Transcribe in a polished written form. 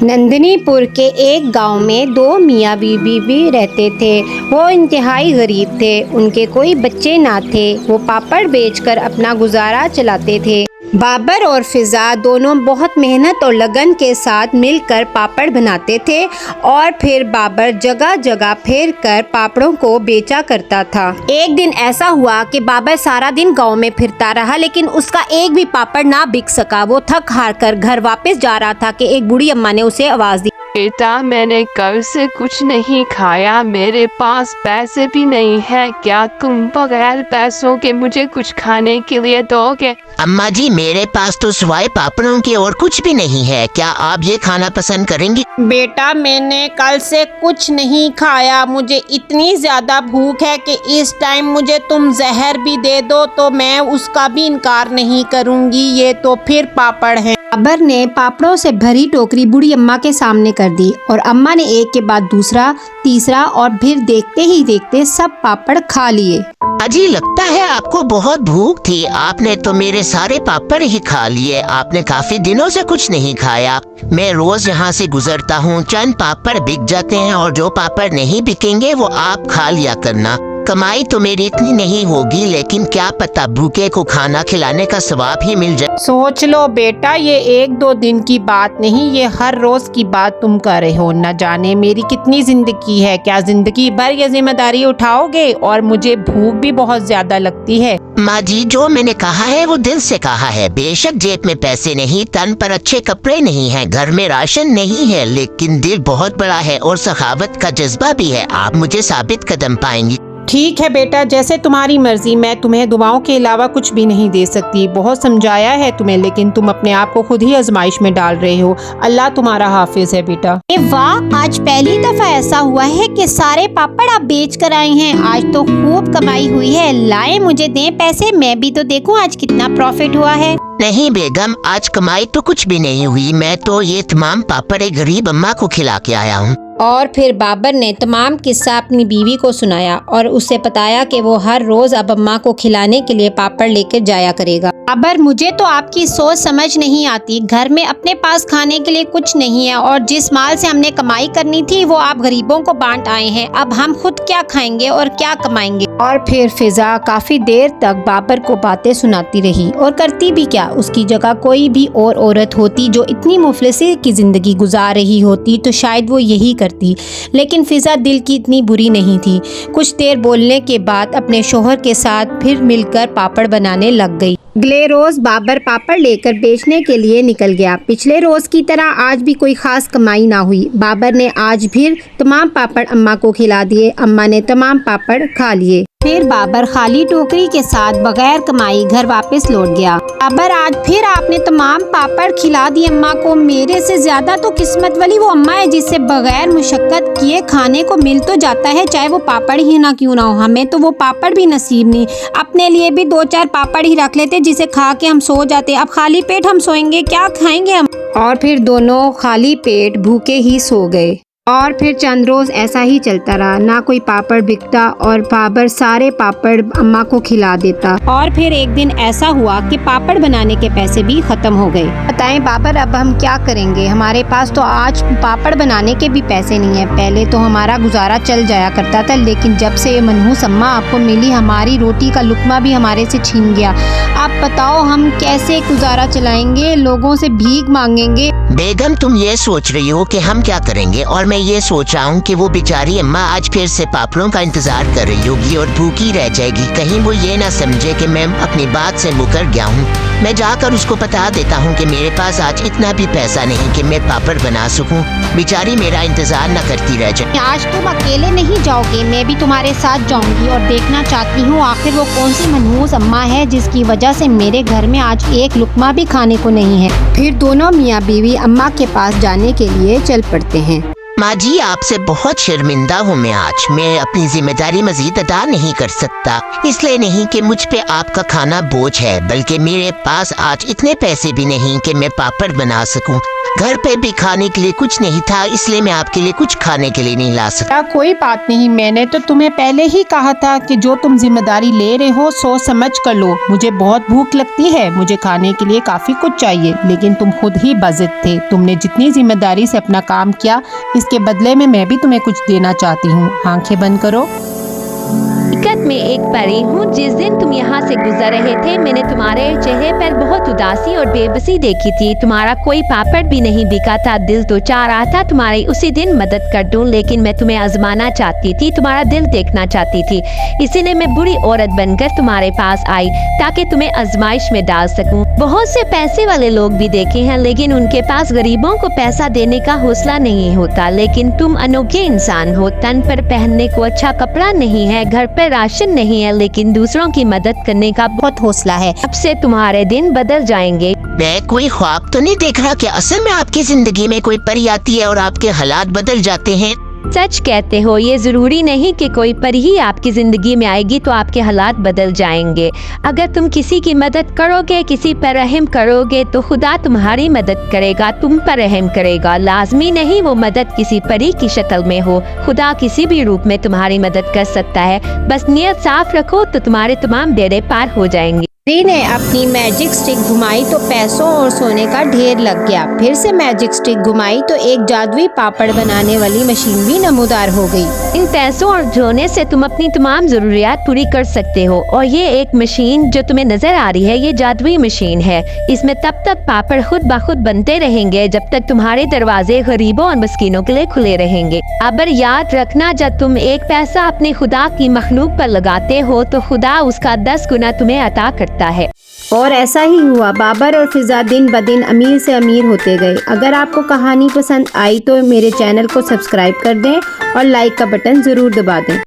नंदिनीपुर के एक गांव में दो मियाँ बीवी भी रहते थे। वो इंतहाई गरीब थे, उनके कोई बच्चे ना थे। वो पापड़ बेचकर अपना गुजारा चलाते थे। बाबर और फिजा दोनों बहुत मेहनत और लगन के साथ मिलकर पापड़ बनाते थे और फिर बाबर जगह जगह फेर कर पापड़ों को बेचा करता था। एक दिन ऐसा हुआ कि बाबर सारा दिन गांव में फिरता रहा, लेकिन उसका एक भी पापड़ ना बिक सका। वो थक हार कर घर वापस जा रहा था कि एक बूढ़ी अम्मा ने उसे आवाज दी, बेटा, मैंने कल से कुछ नहीं खाया, मेरे पास पैसे भी नहीं है। क्या तुम बगैर पैसों के मुझे कुछ खाने के लिए दोगे? अम्मा जी, मेरे पास तो सिवाय पापड़ों के और कुछ भी नहीं है। क्या आप ये खाना पसंद करेंगी? बेटा, मैंने कल से कुछ नहीं खाया। मुझे इतनी ज्यादा भूख है कि इस टाइम मुझे तुम जहर भी दे दो तो मैं उसका भी इनकार नहीं करूंगी। ये तो फिर पापड़ हैं। बाबर ने पापड़ों से भरी टोकरी बूढ़ी अम्मा के सामने कर दी और अम्मा ने एक के बाद दूसरा, तीसरा और फिर देखते ही देखते सब पापड़ खा लिए। अजी, लगता है आपको बहुत भूख थी। आपने तो मेरे सारे पापड़ ही खा लिए। आपने काफी दिनों से कुछ नहीं खाया। मैं रोज यहाँ से गुजरता हूँ, चंद पापड़ बिक जाते हैं और जो पापड़ नहीं बिकेंगे वो आप खा लिया करना। कमाई तो मेरी इतनी नहीं होगी, लेकिन क्या पता भूखे को खाना खिलाने का सवाब ही मिल जाए। सोच लो बेटा, ये एक दो दिन की बात नहीं, ये हर रोज की बात तुम कर रहे हो। न जाने मेरी कितनी जिंदगी है, क्या जिंदगी भर ये जिम्मेदारी उठाओगे? और मुझे भूख भी बहुत ज्यादा लगती है। माँ जी, जो मैंने कहा है वो दिल से कहा है। बेशक जेब में पैसे नहीं, तन पर अच्छे कपड़े नहीं हैं, घर में राशन नहीं है, लेकिन दिल बहुत बड़ा है और सखावत का जज्बा भी है। आप मुझे साबित कदम पाएंगी। ठीक है बेटा, जैसे तुम्हारी मर्जी। मैं तुम्हें दुआओं के अलावा कुछ भी नहीं दे सकती। बहुत समझाया है तुम्हें, लेकिन तुम अपने आप को खुद ही आजमाइश में डाल रहे हो। अल्लाह तुम्हारा हाफिज है बेटा। वाह, आज पहली दफा ऐसा हुआ है कि सारे पापड़ आप बेच कर आए हैं। आज तो खूब कमाई हुई है। लाए, मुझे दें पैसे, मैं भी तो देखूं आज कितना प्रॉफिट हुआ है। नहीं बेगम, आज कमाई तो कुछ भी नहीं हुई। मैं तो ये तमाम पापड़ एक गरीब अम्मा को खिला के आया हूँ। और फिर बाबर ने तमाम किस्सा अपनी बीवी को सुनाया और उसे बताया कि वो हर रोज अब अम्मा को खिलाने के लिए पापड़ लेकर जाया करेगा। बाबर, मुझे तो आपकी सोच समझ नहीं आती। घर में अपने पास खाने के लिए कुछ नहीं है और जिस माल से हमने कमाई करनी थी वो आप गरीबों को बांट आए हैं। अब हम खुद क्या खाएंगे और क्या कमाएंगे? और फिर फिजा काफी देर तक बाबर को बातें सुनाती रही और करती भी क्या। उसकी जगह कोई भी और औरत होती जो इतनी मुफलिसी की जिंदगी गुजार रही होती तो शायद वो यही करती, लेकिन फिजा दिल की इतनी बुरी नहीं थी। कुछ देर बोलने के बाद अपने शोहर के साथ फिर मिलकर पापड़ बनाने लग गई। अगले रोज बाबर पापड़ लेकर बेचने के लिए निकल गया। पिछले रोज की तरह आज भी कोई खास कमाई ना हुई। बाबर ने आज फिर तमाम पापड़ अम्मा को खिला दिए। अम्मा ने तमाम पापड़ खा लिए। फिर बाबर खाली टोकरी के साथ बगैर कमाई घर वापस लौट गया। बाबर, आज फिर आपने तमाम पापड़ खिला दिए अम्मा को। मेरे से ज्यादा तो किस्मत वाली वो अम्मा है जिससे बगैर मुशक्कत किए खाने को मिल तो जाता है, चाहे वो पापड़ ही ना क्यों ना हो। हमें तो वो पापड़ भी नसीब नहीं। अपने लिए भी दो चार पापड़ ही रख लेते जिसे खा के हम सो जाते। अब खाली पेट हम सोएंगे, क्या खाएंगे हम? और फिर दोनों खाली पेट भूखे ही सो गए। और फिर चंद रोज ऐसा ही चलता रहा, ना कोई पापड़ बिकता और बाबर सारे पापड़ अम्मा को खिला देता। और फिर एक दिन ऐसा हुआ कि पापड़ बनाने के पैसे भी खत्म हो गए। बताएं बाबर, अब हम क्या करेंगे? हमारे पास तो आज पापड़ बनाने के भी पैसे नहीं है। पहले तो हमारा गुजारा चल जाया करता था, लेकिन जब से ये मनहूस अम्मा आपको मिली, हमारी रोटी का लुकमा भी हमारे से छीन गया। आप बताओ हम कैसे गुजारा चलाएंगे? लोगों से भीख मांगेंगे? बेगम, तुम ये सोच रही हो कि हम क्या करेंगे, और मैं ये सोच रहा हूँ कि वो बेचारी अम्मा आज फिर से पापड़ों का इंतजार कर रही होगी और भूखी रह जाएगी। कहीं वो ये ना समझे कि मैं अपनी बात से मुकर गया हूँ। मैं जाकर उसको बता देता हूँ कि मेरे पास आज इतना भी पैसा नहीं कि मैं पापड़ बना सकूँ। बेचारी मेरा इंतजार न करती रह जाए। आज तुम अकेले नहीं जाओगे, मैं भी तुम्हारे साथ जाऊंगी और देखना चाहती हूँ आखिर वो कौन सी मनहूस अम्मा है जिसकी वजह से मेरे घर में आज एक लुकमा भी खाने को नहीं है। फिर दोनों मियाँ बीवी अम्मा के पास जाने के लिए चल पड़ते हैं। माँ जी, आपसे बहुत शर्मिंदा हूँ मैं आज। मैं अपनी जिम्मेदारी मजीद अदा नहीं कर सकता। इसलिए नहीं कि मुझ पे आपका खाना बोझ है, बल्कि मेरे पास आज इतने पैसे भी नहीं कि मैं पापड़ बना सकूं। घर पे भी खाने के लिए कुछ नहीं था, इसलिए मैं आपके लिए कुछ खाने के लिए नहीं ला सकता। कोई बात नहीं, मैंने तो तुम्हें पहले ही कहा था कि जो तुम जिम्मेदारी ले रहे हो सोच समझ कर लो। मुझे बहुत भूख लगती है, मुझे खाने के लिए काफी कुछ चाहिए, लेकिन तुम खुद ही बज़िद थे। तुमने जितनी जिम्मेदारी से अपना काम किया, इसके बदले में मैं भी तुम्हें कुछ देना चाहती हूँ। आंखें बंद करो। हकीकत में एक परी हूँ। जिस दिन तुम यहाँ से गुजर रहे थे, मैंने तुम्हारे चेहरे पर बहुत उदासी और बेबसी देखी थी। तुम्हारा कोई पापड़ भी नहीं बिका था। दिल तो चाह रहा था तुम्हारी उसी दिन मदद कर दूं, लेकिन मैं तुम्हें आजमाना चाहती थी, तुम्हारा दिल देखना चाहती थी। इसीलिए मैं बुरी औरत बनकर तुम्हारे पास आई, ताकि तुम्हें आजमाइश में डाल सकूं। बहुत से पैसे वाले लोग भी देखे हैं, लेकिन उनके पास गरीबों को पैसा देने का हौसला नहीं होता। लेकिन तुम अनोखे इंसान हो। तन पर पहनने को अच्छा कपड़ा नहीं है, घर पर राशन नहीं है, लेकिन दूसरों की मदद करने का बहुत हौसला है। अब से तुम्हारे दिन बदल जाएंगे। मैं कोई ख्वाब तो नहीं देख रहा कि असल में आपकी जिंदगी में कोई परी आती है और आपके हालात बदल जाते हैं। सच कहते हो। ये जरूरी नहीं कि कोई परी ही आपकी जिंदगी में आएगी तो आपके हालात बदल जाएंगे। अगर तुम किसी की मदद करोगे, किसी पर रहम करोगे, तो खुदा तुम्हारी मदद करेगा, तुम पर रहम करेगा। लाजमी नहीं वो मदद किसी परी की शक्ल में हो। खुदा किसी भी रूप में तुम्हारी मदद कर सकता है। बस नियत साफ रखो तो तुम्हारे तमाम बेड़े पार हो जाएंगे। परी ने अपनी मैजिक स्टिक घुमाई तो पैसों और सोने का ढेर लग गया। फिर से मैजिक स्टिक घुमाई तो एक जादुई पापड़ बनाने वाली मशीन भी नमूदार हो गई। इन पैसों और सोने से तुम अपनी तमाम जरूरियात पूरी कर सकते हो। और ये एक मशीन जो तुम्हें नजर आ रही है, ये जादुई मशीन है। इसमें तब तक पापड़ खुद ब खुद बनते रहेंगे जब तक तुम्हारे दरवाजे गरीबों और मस्कीनों के लिए खुले रहेंगे। अब याद रखना, जब तुम एक पैसा अपने खुदा की मखलूक पर लगाते हो तो खुदा उसका 10 गुना तुम्हें अता करता है। और ऐसा ही हुआ। बाबर और फिजा दिन ब दिन अमीर से अमीर होते गए। अगर आपको कहानी पसंद आई तो मेरे चैनल को सब्सक्राइब कर दें और लाइक का बटन जरूर दबा दें।